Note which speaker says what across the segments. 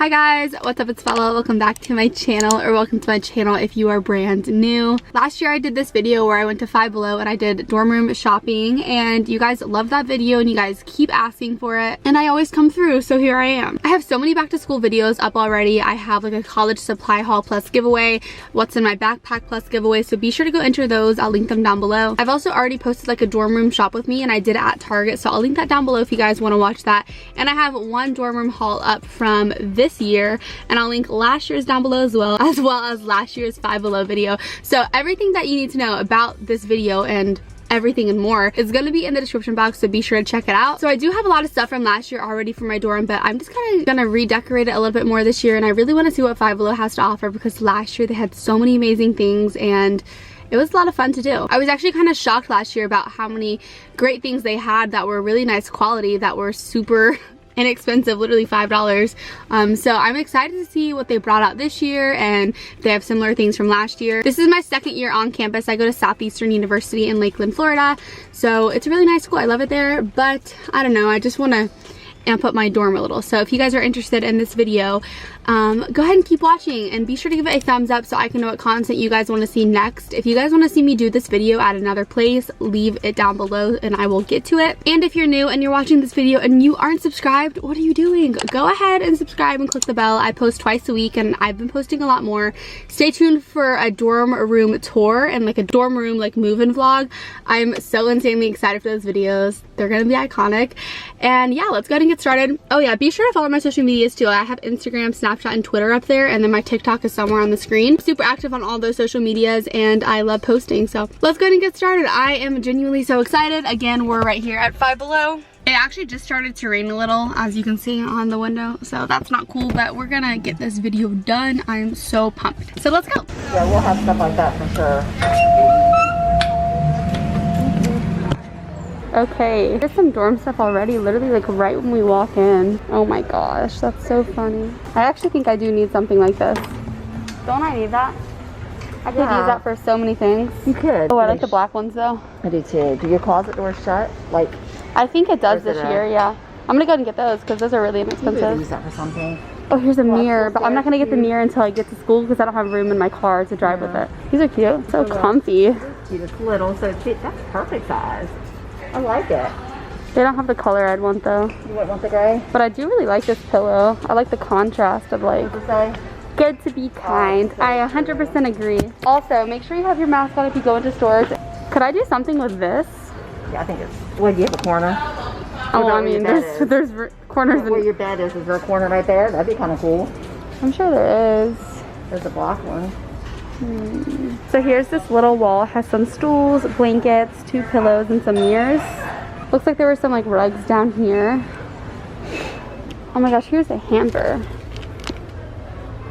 Speaker 1: Hi guys, what's up? It's Bella. Welcome back to my channel, or welcome to my channel if you are brand new. Last year I did this video where I went to Five Below and I did dorm room shopping, and you guys love that video and you guys keep asking for it, and I always come through, so here I am. I have so many back to school videos up already. I have like a college supply haul plus giveaway, what's in my backpack plus giveaway, so be sure to go enter those. I'll link them down below. I've also already posted like a dorm room shop with me, and I did it at Target, so I'll link that down below if you guys want to watch that. And I have one dorm room haul up from this year, and I'll link last year's down below as well as last year's Five Below video. So everything that you need to know about this video and everything and more is going to be in the description box, so be sure to check it out. So I do have a lot of stuff from last year already for my dorm, but I'm just kind of gonna redecorate it a little bit more this year, and I really want to see what Five Below has to offer because last year they had so many amazing things and it was a lot of fun to do. I was actually kind of shocked last year about how many great things they had that were really nice quality, that were super inexpensive, literally $5. So I'm excited to see what they brought out this year, and they have similar things from last year. This is my second year on campus. I go to Southeastern University in Lakeland, Florida, so it's a really nice school. I love it there, but I don't know, I just want to amp up my dorm a little. So if you guys are interested in this video, go ahead and keep watching, and be sure to give it a thumbs up so I can know what content you guys want to see next. If you guys want to see me do this video at another place, leave it down below and I will get to it. And if you're new and you're watching this video and you aren't subscribed, what are you doing? Go ahead and subscribe and click the bell. I post twice a week and I've been posting a lot more. Stay tuned for a dorm room tour and like a dorm room like move-in vlog. I'm so insanely excited for those videos. They're gonna be iconic. And yeah, let's go ahead and get started. Oh yeah, be sure to follow my social medias too. I have Instagram, Snapchat, and Twitter up there, and then my TikTok is somewhere on the screen. I'm super active on all those social medias and I love posting, so let's go ahead and get started. I am genuinely so excited. Again, we're right here at Five Below. It actually just started to rain a little, as you can see on the window, so that's not cool, but we're gonna get this video done. I'm so pumped. So let's go.
Speaker 2: Yeah, we'll have stuff like that for sure.
Speaker 1: Okay, there's some dorm stuff already, literally like right when we walk in. Oh my gosh, that's so funny. I actually think I do need something like this. Don't I need that? I could use that for so many things.
Speaker 2: You could.
Speaker 1: Oh, I like the black ones though.
Speaker 2: I do too. Do your closet doors shut? Like,
Speaker 1: I think it does this year, yeah. I'm gonna go ahead and get those because those are really inexpensive.
Speaker 2: You could use that for something.
Speaker 1: Oh, here's a mirror, but I'm not gonna get the mirror until I get to school because I don't have room in my car to drive with it. These are cute, so comfy.
Speaker 2: Cute, it's little, so cute. That's perfect size. I like it.
Speaker 1: They don't have the color I'd want though.
Speaker 2: You wouldn't want the gray?
Speaker 1: But I do really like this pillow. I like the contrast of like, good to be kind. I 100% agree. Also, make sure you have your mask on if you go into stores. Could I do something with this?
Speaker 2: Yeah, I think it's, what, do you have a corner?
Speaker 1: Oh, well, I mean, there's corners.
Speaker 2: Where your bed is there a corner right there? That'd be kind of cool.
Speaker 1: I'm sure there is.
Speaker 2: There's a block one.
Speaker 1: So here's this little wall. It has some stools, blankets, 2 pillows, and some mirrors. Looks like there were some like rugs down here. Oh my gosh, here's a hamper.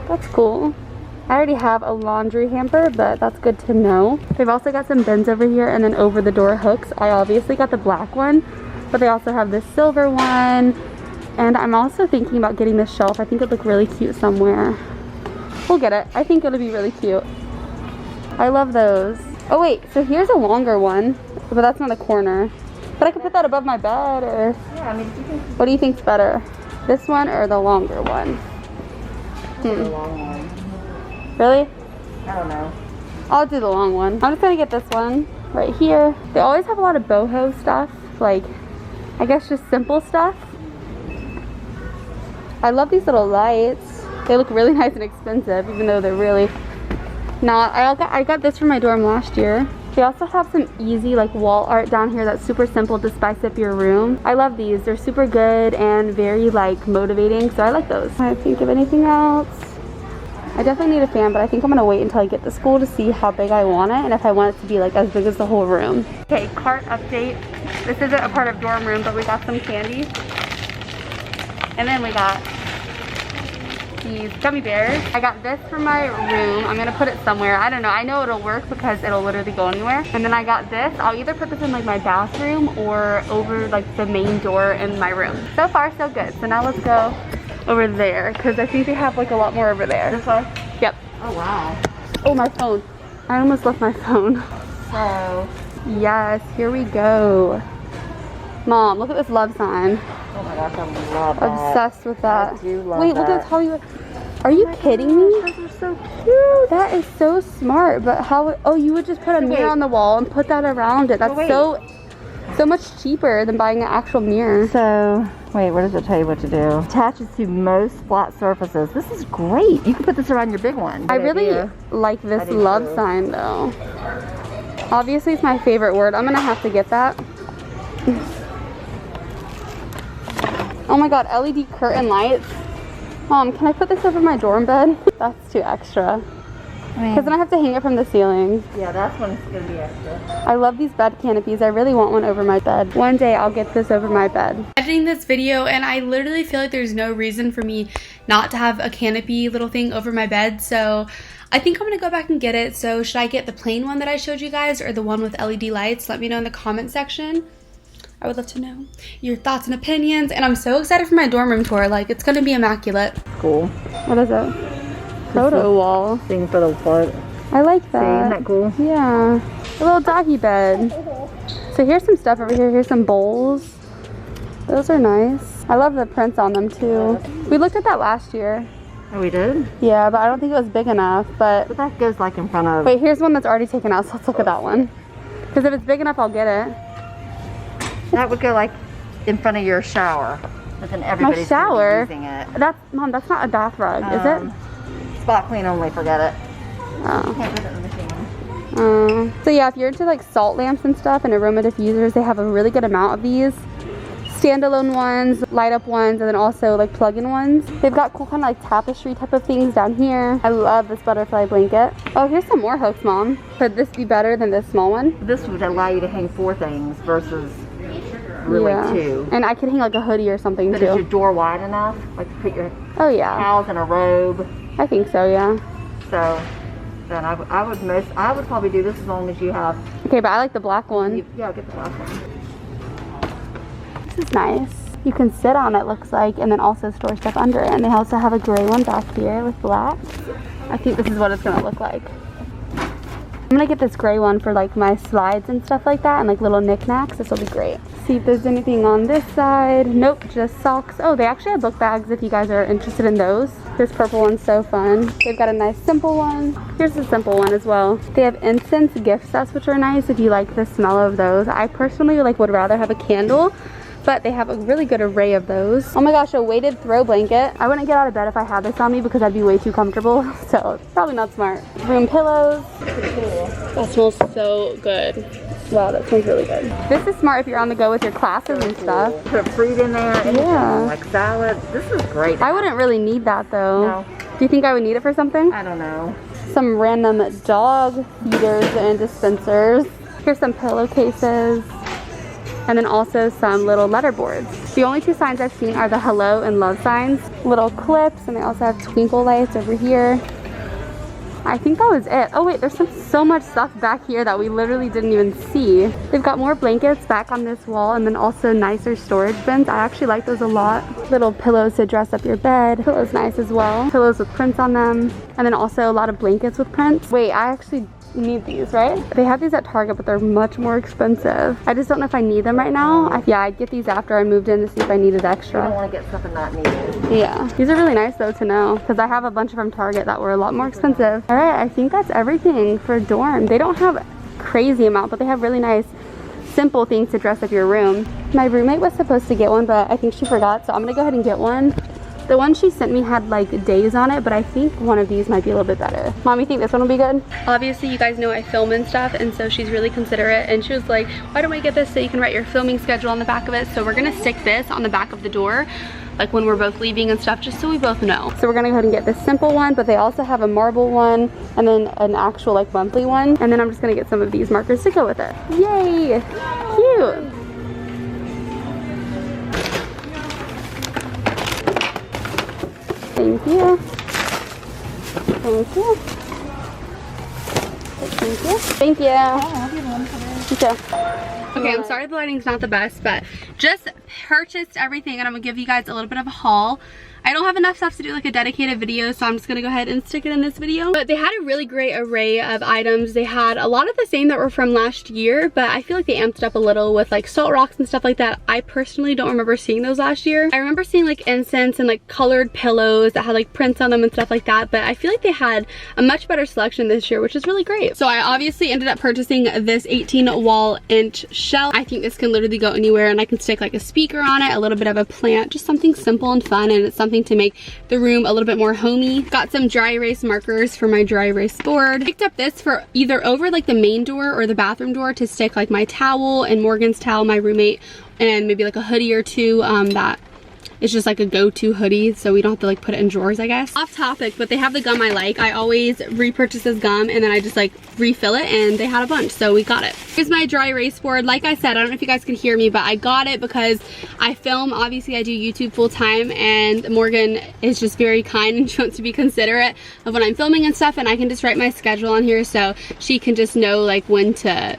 Speaker 1: That's cool. I already have a laundry hamper, but that's good to know. They've also got some bins over here, and then over the door hooks. I obviously got the black one, but they also have this silver one. And I'm also thinking about getting this shelf. I think it'd look really cute somewhere. We'll get it. I think it'll be really cute. I love those. Oh wait, so here's a longer one, but that's not a corner. But I could put that above my bed, or...
Speaker 2: Yeah, I mean, you can...
Speaker 1: What do you think's better? This one or the longer one?
Speaker 2: The long one.
Speaker 1: Really?
Speaker 2: I don't know.
Speaker 1: I'll do the long one. I'm just gonna get this one right here. They always have a lot of boho stuff, like, I guess just simple stuff. I love these little lights. They look really nice and expensive, even though they're really not. I got this from my dorm last year. They also have some easy like wall art down here that's super simple to spice up your room. I love these. They're super good and very like motivating, so I like those. I think of anything else. I definitely need a fan, but I think I'm gonna wait until I get to school to see how big I want it and if I want it to be like as big as the whole room. Okay, cart update. This isn't a part of dorm room, but we got some candy. And then we got these gummy bears. I got this for my room. I'm gonna put it somewhere. I don't know. I know it'll work because it'll literally go anywhere. And then I got this. I'll either put this in like my bathroom or over like the main door in my room. So far, so good. So now let's go over there because I think they have like a lot more over there.
Speaker 2: This way?
Speaker 1: Yep.
Speaker 2: Oh, wow.
Speaker 1: Oh, my phone. I almost left my phone.
Speaker 2: So,
Speaker 1: yes, here we go. Mom, look at this love sign.
Speaker 2: Oh my gosh, I love that.
Speaker 1: Obsessed with that.
Speaker 2: I do love
Speaker 1: Wait,
Speaker 2: that.
Speaker 1: look at Hollywood. Are you kidding me?
Speaker 2: Those are so cute.
Speaker 1: That is so smart, but how, oh, you would just put a mirror on the wall and put that around it. That's so much cheaper than buying an actual mirror.
Speaker 2: So, wait, what does it tell you what to do? Attaches to most flat surfaces. This is great. You can put this around your big one.
Speaker 1: I really like this love sign though. Obviously it's my favorite word. I'm gonna have to get that. Oh my god, LED curtain lights. Mom, can I put this over my dorm bed? That's too extra. Because then I have to hang it from the ceiling.
Speaker 2: Yeah, that's when it's going to be extra.
Speaker 1: I love these bed canopies. I really want one over my bed. One day I'll get this over my bed. Editing this video and I literally feel like there's no reason for me not to have a canopy little thing over my bed. So I think I'm going to go back and get it. So should I get the plain one that I showed you guys or the one with LED lights? Let me know in the comment section. I would love to know your thoughts and opinions. And I'm so excited for my dorm room tour. Like, it's going to be immaculate.
Speaker 2: Cool.
Speaker 1: What is it? Photo wall.
Speaker 2: Thing for the float.
Speaker 1: I like that.
Speaker 2: See, isn't that cool?
Speaker 1: Yeah. A little doggy bed. So here's some stuff over here. Here's some bowls. Those are nice. I love the prints on them too. We looked at that last year.
Speaker 2: Oh, we did?
Speaker 1: Yeah, but I don't think it was big enough. But
Speaker 2: that goes like in front of...
Speaker 1: Wait, here's one that's already taken out, so let's look at that one. Because if it's big enough, I'll get it.
Speaker 2: That would go like in front of your shower. But then everybody's
Speaker 1: my shower?
Speaker 2: using it.
Speaker 1: Mom, that's not a bath rug, is it?
Speaker 2: Spot clean only, forget it.
Speaker 1: Oh.
Speaker 2: Can't put it in the machine.
Speaker 1: So yeah, if you're into like salt lamps and stuff and aroma diffusers, they have a really good amount of these. Standalone ones, light up ones, and then also like plug-in ones. They've got cool kind of like tapestry type of things down here. I love this butterfly blanket. Oh, here's some more hooks, Mom. Could this be better than this small one?
Speaker 2: This would allow you to hang 4 things versus really 2.
Speaker 1: And I could hang like a hoodie or something
Speaker 2: but
Speaker 1: too.
Speaker 2: Is your door wide enough? Like to put your towels in a robe?
Speaker 1: I think so, yeah.
Speaker 2: So then I would probably do this as long as you have.
Speaker 1: Okay, but I like the black one.
Speaker 2: Yeah, I'll get the black one.
Speaker 1: This is nice. You can sit on it, looks like, and then also store stuff under it. And they also have a gray one back here with black. I think this is what it's gonna look like. I'm gonna get this gray one for like my slides and stuff like that and like little knickknacks. This will be great. See if there's anything on this side. Nope, just socks. Oh, they actually have book bags if you guys are interested in those. This purple one's so fun. They've got a nice simple one. Here's a simple one as well. They have incense gift sets, which are nice if you like the smell of those. I personally would rather have a candle, but they have a really good array of those. Oh my gosh, a weighted throw blanket. I wouldn't get out of bed if I had this on me because I'd be way too comfortable. So it's probably not smart. Room pillows. That smells so good. Wow, that smells really good. This is smart if you're on the go with your classes and stuff.
Speaker 2: Put fruit in there.
Speaker 1: Yeah.
Speaker 2: Like salad. This is great.
Speaker 1: I wouldn't really need that though.
Speaker 2: No.
Speaker 1: Do you think I would need it for something?
Speaker 2: I don't know.
Speaker 1: Some random dog feeders and dispensers. Here's some pillowcases. And then also some little letter boards. The only 2 signs I've seen are the hello and love signs. Little clips, and they also have twinkle lights over here. I think that was it. Oh wait, there's so much stuff back here that we literally didn't even see. They've got more blankets back on this wall and then also nicer storage bins. I actually like those a lot. Little pillows to dress up your bed. Pillows nice as well. Pillows with prints on them. And then also a lot of blankets with prints. Wait, I actually need these, right? They have these at Target, but they're much more expensive. I just don't know if I need them right now. Yeah, I'd get these after I moved in to see if I needed extra.
Speaker 2: I don't want to get something not needed.
Speaker 1: Yeah, these are really nice though to know because I have a bunch from Target that were a lot more expensive. All right, I think that's everything for dorm. They don't have crazy amount, but they have really nice simple things to dress up your room. My roommate was supposed to get one, but I think she forgot, so I'm gonna go ahead and get one. The one she sent me had like days on it, but I think one of these might be a little bit better. Mom, you think this one will be good? Obviously, you guys know I film and stuff, and so she's really considerate, and she was like, why don't we get this so you can write your filming schedule on the back of it? So we're gonna stick this on the back of the door, like when we're both leaving and stuff, just so we both know. So we're gonna go ahead and get this simple one, but they also have a marble one, and then an actual like monthly one, and then I'm just gonna get some of these markers to go with it. Yay! Cute! Thank you. Thank you. Thank you. Thank you. You too. Okay, I'm sorry the lighting's not the best, but just purchased everything and I'm gonna give you guys a little bit of a haul. I don't have enough stuff to do like a dedicated video, so I'm just gonna go ahead and stick it in this video. But they had a really great array of items. They had a lot of the same that were from last year, but I feel like they amped it up a little with like salt rocks and stuff like that. I personally don't remember seeing those last year. I remember seeing like incense and like colored pillows that had like prints on them and stuff like that, but I feel like they had a much better selection this year, which is really great. So I obviously ended up purchasing this 18 wall inch shelf. I think this can literally go anywhere, and I can stick like a speaker on it, a little bit of a plant, just something simple and fun, and it's something to make the room a little bit more homey. Got some dry erase markers for my dry erase board. Picked up this for either over like the main door or the bathroom door to stick like my towel and Morgan's towel, my roommate, and maybe like a hoodie or two that it's just like a go-to hoodie, so we don't have to like put it in drawers, I guess. Off topic, but they have the gum I like. I always repurchase this gum and then I just like refill it, and they had a bunch, so we got it. Here's my dry erase board. Like I said, I don't know if you guys can hear me, but I got it because I film. Obviously, I do YouTube full time, and Morgan is just very kind and she wants to be considerate of when I'm filming and stuff, and I can just write my schedule on here so she can just know like when to,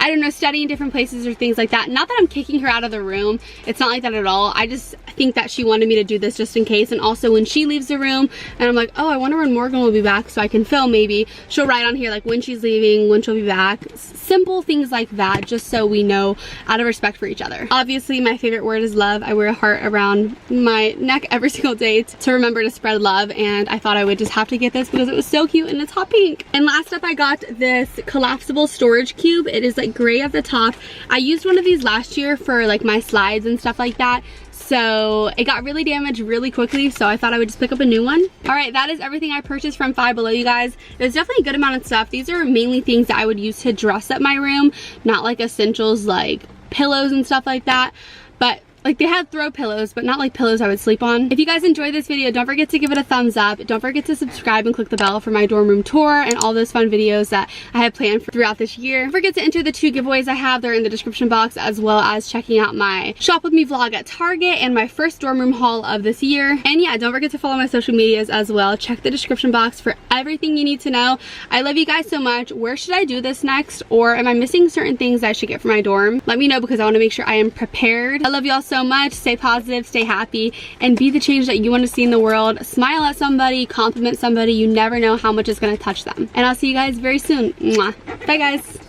Speaker 1: I don't know, study in different places or things like that. Not that I'm kicking her out of the room. It's not like that at all. I just think that she wanted me to do this just in case. And also when she leaves the room and I'm like, oh, I wonder when Morgan will be back so I can film maybe, she'll write on here like when she's leaving, when she'll be back. Simple things like that, just so we know, out of respect for each other. Obviously, my favorite word is love. I wear a heart around my neck every single day to remember to spread love, and I thought I would just have to get this because it was so cute and it's hot pink. And last up, I got this collapsible storage cube. It is like gray at the top. I used one of these last year for like my slides and stuff like that, so it got really damaged really quickly, so I thought I would just pick up a new one. All right, that is everything I purchased from Five Below, you guys. There's definitely a good amount of stuff. These are mainly things that I would use to dress up my room, not like essentials like pillows and stuff like that, but like they had throw pillows, but not like pillows I would sleep on. If you guys enjoyed this video, don't forget to give it a thumbs up. Don't forget to subscribe and click the bell for my dorm room tour and all those fun videos that I have planned throughout this year. Don't forget to enter the 2 giveaways I have. They're in the description box, as well as checking out my shop with me vlog at Target and my first dorm room haul of this year. And yeah, don't forget to follow my social medias as well. Check the description box for everything you need to know. I love you guys so much. Where should I do this next? Or am I missing certain things that I should get for my dorm? Let me know, because I want to make sure I am prepared. I love y'all so much. Stay positive, stay happy, and be the change that you want to see in the world. Smile at somebody, compliment somebody. You never know how much it's going to touch them. And I'll see you guys very soon. Mwah. Bye guys.